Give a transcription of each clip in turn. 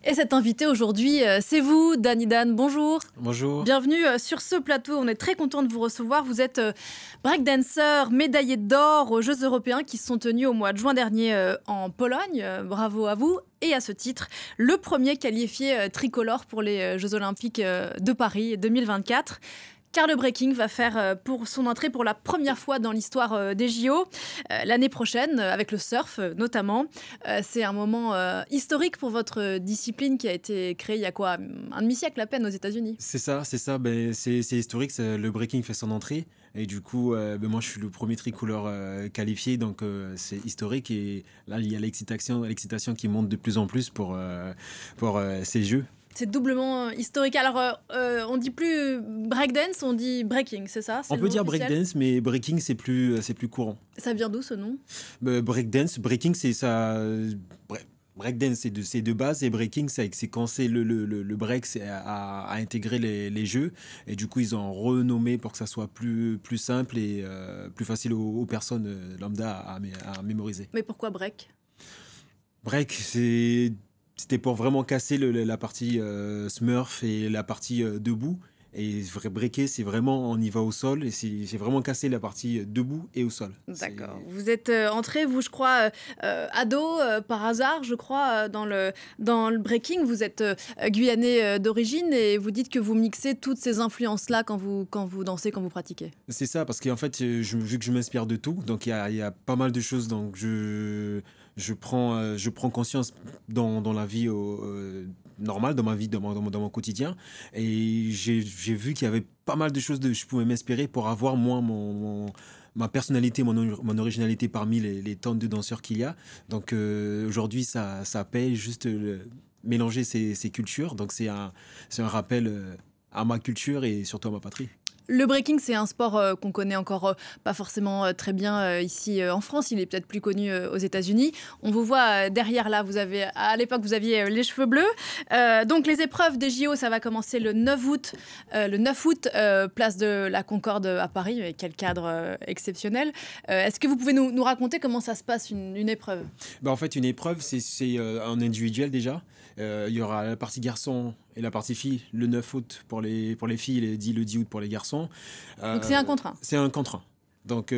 Et cet invité aujourd'hui, c'est vous, Dany Dan, bonjour. Bonjour. Bienvenue sur ce plateau, on est très content de vous recevoir. Vous êtes breakdancer, médaillé d'or aux Jeux européens qui se sont tenus au mois de juin dernier en Pologne. Bravo à vous. Et à ce titre, le premier qualifié tricolore pour les Jeux olympiques de Paris 2024. Car le breaking va faire pour son entrée pour la première fois dans l'histoire des JO l'année prochaine, avec le surf notamment. C'est un moment historique pour votre discipline qui a été créée il y a quoi, un demi-siècle à peine aux États-Unis. C'est ça. Ben, c'est historique. Le breaking fait son entrée. Et du coup, moi, je suis le premier tricolore qualifié. Donc, c'est historique. Et là, il y a l'excitation qui monte de plus en plus pour ces Jeux. C'est doublement historique. Alors, on dit plus breakdance, on dit breaking, c'est ça? On peut dire breakdance, mais breaking, c'est plus courant. Ça vient d'où ce nom? Breaking, c'est ça. Breakdance, c'est de base, et breaking, c'est quand c'est le break à intégrer les jeux. Et du coup, ils ont renommé pour que ça soit plus simple et plus facile aux personnes lambda à mémoriser. Mais pourquoi break? Break, c'était pour vraiment casser la partie Smurf et la partie debout. Et breaker, c'est vraiment, on y va au sol, et c'est vraiment casser la partie debout et au sol. D'accord. Vous êtes entré, vous, je crois, ado, par hasard, je crois, dans le breaking. Vous êtes guyanais d'origine et vous dites que vous mixez toutes ces influences-là quand vous dansez, quand vous pratiquez. C'est ça, parce qu'en fait, vu que je m'inspire de tout, donc il y a pas mal de choses, donc je prends conscience dans la vie normale, dans ma vie, dans mon quotidien. Et j'ai vu qu'il y avait pas mal de choses je pouvais m'inspirer pour avoir, moi, ma personnalité, mon originalité parmi les tonnes de danseurs qu'il y a. Donc aujourd'hui, ça paye juste mélanger ces cultures. Donc c'est un rappel à ma culture et surtout à ma patrie. Le breaking, c'est un sport qu'on connaît encore pas forcément très bien ici en France. Il est peut-être plus connu aux États-Unis. On vous voit derrière là. À l'époque, vous aviez les cheveux bleus. Donc, les épreuves des JO, ça va commencer le 9 août. Place de la Concorde à Paris. Quel cadre exceptionnel. Est-ce que vous pouvez nous raconter comment ça se passe une épreuve? En fait, une épreuve, c'est un individuel déjà. Il y aura la partie garçon et la partie fille le 9 août pour les filles et le 10 août pour les garçons. Donc c'est un contre un. C'est un contre un. Donc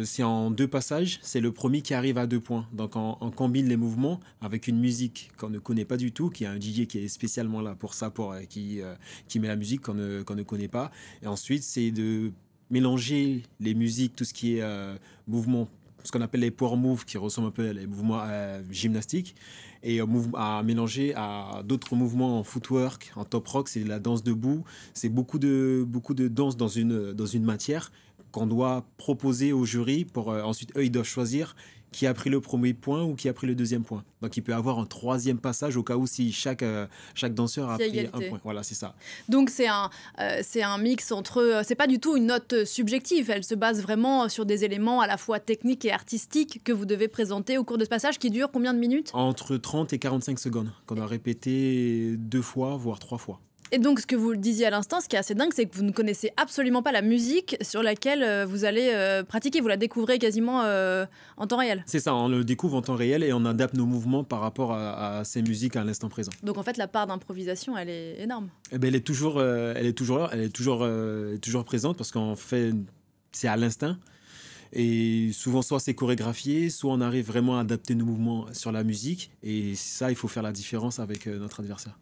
c'est en 2 passages. C'est le premier qui arrive à 2 points. Donc on combine les mouvements avec une musique qu'on ne connaît pas du tout, qui est un DJ qui est spécialement là pour ça, qui met la musique qu'on ne connaît pas. Et ensuite, c'est de mélanger les musiques, tout ce qui est mouvement, ce qu'on appelle les power moves, qui ressemblent un peu à les mouvements gymnastiques, et à mélanger à d'autres mouvements en footwork, en top rock. C'est la danse debout. C'est beaucoup de danse dans une matière qu'on doit proposer au jury pour ensuite eux ils doivent choisir qui a pris le premier point ou qui a pris le deuxième point. Donc il peut y avoir un 3e passage au cas où si chaque danseur a pris un point. Voilà, c'est ça. Donc c'est un mix entre... C'est pas du tout une note subjective, elle se base vraiment sur des éléments à la fois techniques et artistiques que vous devez présenter au cours de ce passage qui dure combien de minutes? Entre 30 et 45 secondes, qu'on a répété 2 fois, voire 3 fois. Et donc, ce que vous le disiez à l'instant, ce qui est assez dingue, c'est que vous ne connaissez absolument pas la musique sur laquelle vous allez pratiquer. Vous la découvrez quasiment en temps réel. C'est ça, on le découvre en temps réel et on adapte nos mouvements par rapport à ces musiques à l'instant présent. Donc, en fait, la part d'improvisation, elle est énorme. Eh ben, elle est toujours là, elle est toujours présente parce qu'en fait, c'est à l'instinct. Et souvent, soit c'est chorégraphié, soit on arrive vraiment à adapter nos mouvements sur la musique. Et ça, il faut faire la différence avec notre adversaire.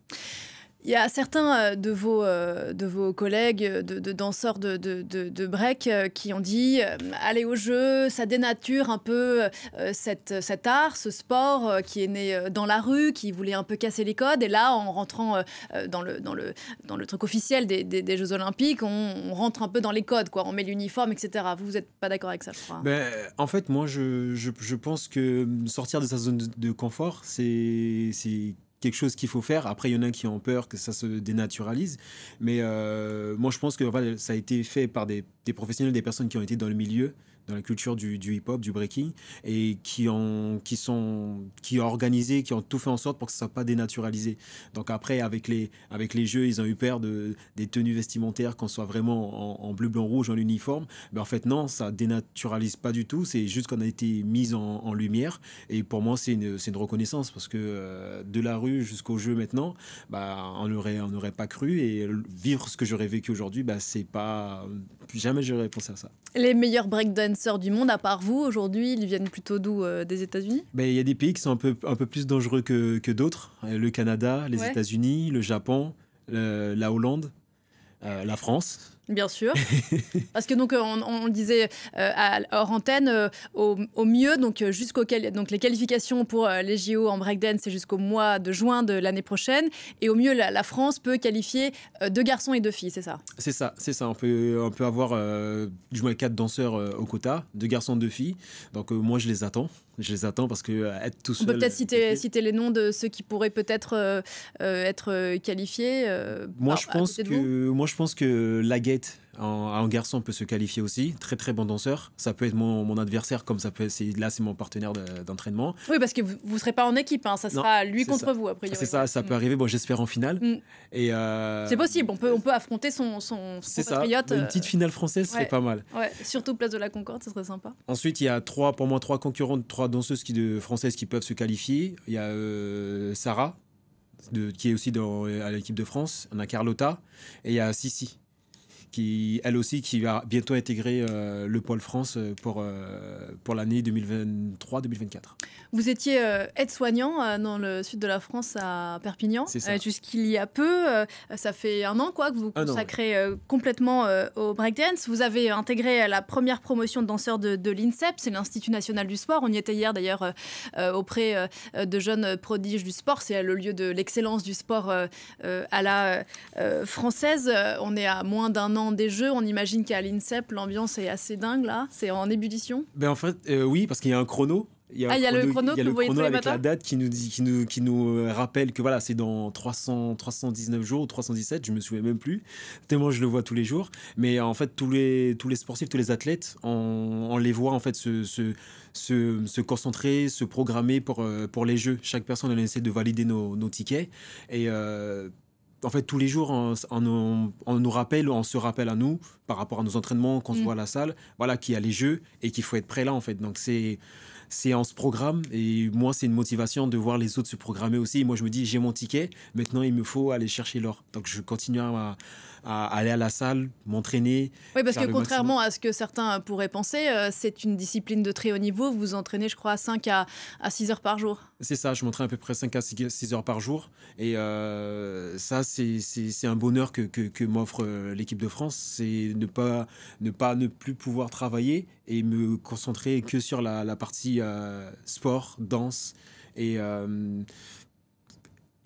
Il y a certains de vos collègues de danseurs de break qui ont dit aller au jeu, ça dénature un peu cet art, ce sport qui est né dans la rue, qui voulait un peu casser les codes. Et là, en rentrant dans le truc officiel des Jeux Olympiques, on rentre un peu dans les codes, quoi. On met l'uniforme, etc. Vous n'êtes pas d'accord avec ça, je crois. En fait, moi, je pense que sortir de sa zone de confort, c'est quelque chose qu'il faut faire. Après, il y en a qui ont peur que ça se dénaturalise. Mais moi, je pense que ça a été fait par des professionnels, des personnes qui ont été dans le milieu dans la culture du hip-hop, du breaking, et qui ont organisé, qui ont tout fait en sorte pour que ça ne soit pas dénaturalisé. Donc après, avec les jeux, ils ont eu peur des tenues vestimentaires, qu'on soit vraiment en bleu, blanc, rouge, en uniforme. Mais en fait, non, ça dénaturalise pas du tout. C'est juste qu'on a été mis en lumière. Et pour moi, c'est une reconnaissance parce que de la rue jusqu'au jeu maintenant, on n'aurait pas cru. Et vivre ce que j'aurais vécu aujourd'hui, c'est pas... Jamais j'aurais pensé à ça. Les meilleurs breakdancers du monde, à part vous, aujourd'hui, ils viennent plutôt d'où? Des États-Unis? Il y a des pays qui sont un peu plus dangereux que d'autres. Le Canada, les États-Unis, le Japon, la Hollande, la France. Bien sûr. Parce que donc on le disait hors antenne, au mieux, donc donc les qualifications pour les JO en breakdance, c'est jusqu'au mois de juin de l'année prochaine. Et au mieux, la France peut qualifier 2 garçons et 2 filles, c'est ça? C'est ça. On peut avoir du moins 4 danseurs au quota, 2 garçons, 2 filles. Donc moi, je les attends. Parce que être tout seul... On peut peut-être citer les noms de ceux qui pourraient peut-être être qualifiés. Moi, je pense que Laguette, un garçon, peut se qualifier aussi. Très, très bon danseur. Ça peut être mon adversaire, comme ça peut être... c'est mon partenaire d'entraînement. Oui, parce que vous ne serez pas en équipe. Hein. Ça sera lui contre vous, a priori. C'est ça peut arriver. Bon, j'espère en finale. Et c'est possible. On peut affronter son compatriote. Une petite finale française serait pas mal. Ouais, surtout place de la Concorde, ça serait sympa. Ensuite, il y a 3 concurrentes, 3 danseuses françaises qui peuvent se qualifier. Il y a Sarah, qui est aussi à l'équipe de France. On a Carlotta et il y a Sissi, qui va bientôt intégrer le pôle France pour l'année 2023-2024. Vous étiez aide-soignant dans le sud de la France, à Perpignan, jusqu'il y a peu. Ça fait 1 an que vous vous consacrez complètement au breakdance. Vous avez intégré la première promotion de danseurs de l'INSEP, c'est l'Institut National du Sport. On y était hier d'ailleurs auprès de jeunes prodiges du sport. C'est le lieu de l'excellence du sport à la française. On est à moins d'1 an des Jeux, on imagine qu'à l'INSEP, l'ambiance est assez dingue là, c'est en ébullition. En fait, oui, parce qu'il y a un chrono. Il y a le chrono que vous voyez tous les matins, avec la date qui nous rappelle que voilà, c'est dans 319 jours, 317, je me souviens même plus, tellement je le vois tous les jours. Mais en fait, tous les sportifs, tous les athlètes, on les voit en fait se concentrer, se programmer pour les Jeux. Chaque personne, elle essaie de valider nos tickets. Et en fait, tous les jours, on nous rappelle, on se rappelle à nous, par rapport à nos entraînements, qu'on se voit à la salle, voilà, qu'il y a les Jeux et qu'il faut être prêt là, en fait. Donc, on se programme, et moi, c'est une motivation de voir les autres se programmer aussi. Et moi, je me dis, j'ai mon ticket, maintenant, il me faut aller chercher l'or. Donc, je continue à aller à la salle, m'entraîner. Oui, parce que contrairement à ce que certains pourraient penser, c'est une discipline de très haut niveau. Vous vous entraînez, je crois, 5 à 6 heures par jour. C'est ça, je m'entraîne à peu près 5 à 6 heures par jour. Et ça, c'est un bonheur que m'offre l'équipe de France. C'est ne plus pouvoir travailler et me concentrer que sur la partie sport, danse. Et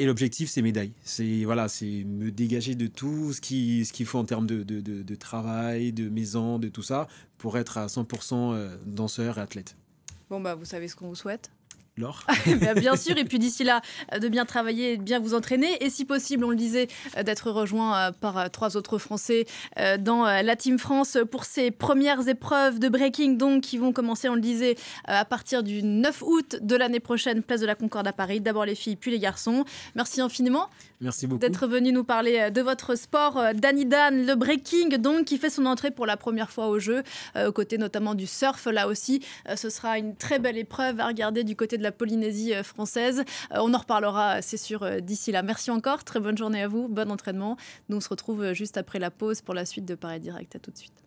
l'objectif, c'est médaille. C'est me dégager de tout ce qu'il faut en termes de travail, de maison, de tout ça, pour être à 100% danseur et athlète. Bon, vous savez ce qu'on vous souhaite. L'or. Bien sûr, et puis d'ici là, de bien travailler et de bien vous entraîner. Et si possible, on le disait, d'être rejoint par 3 autres Français dans la Team France pour ces premières épreuves de breaking, donc, qui vont commencer, on le disait, à partir du 9 août de l'année prochaine, place de la Concorde à Paris. D'abord les filles, puis les garçons. Merci infiniment. Merci beaucoup d'être venu nous parler de votre sport. Danny Dan, le breaking, donc, qui fait son entrée pour la première fois au jeu, aux côtés notamment du surf. Là aussi, ce sera une très belle épreuve à regarder du côté de la Polynésie française. On en reparlera, c'est sûr, d'ici là. Merci encore, très bonne journée à vous, bon entraînement. Nous, on se retrouve juste après la pause pour la suite de Paris Direct. À tout de suite.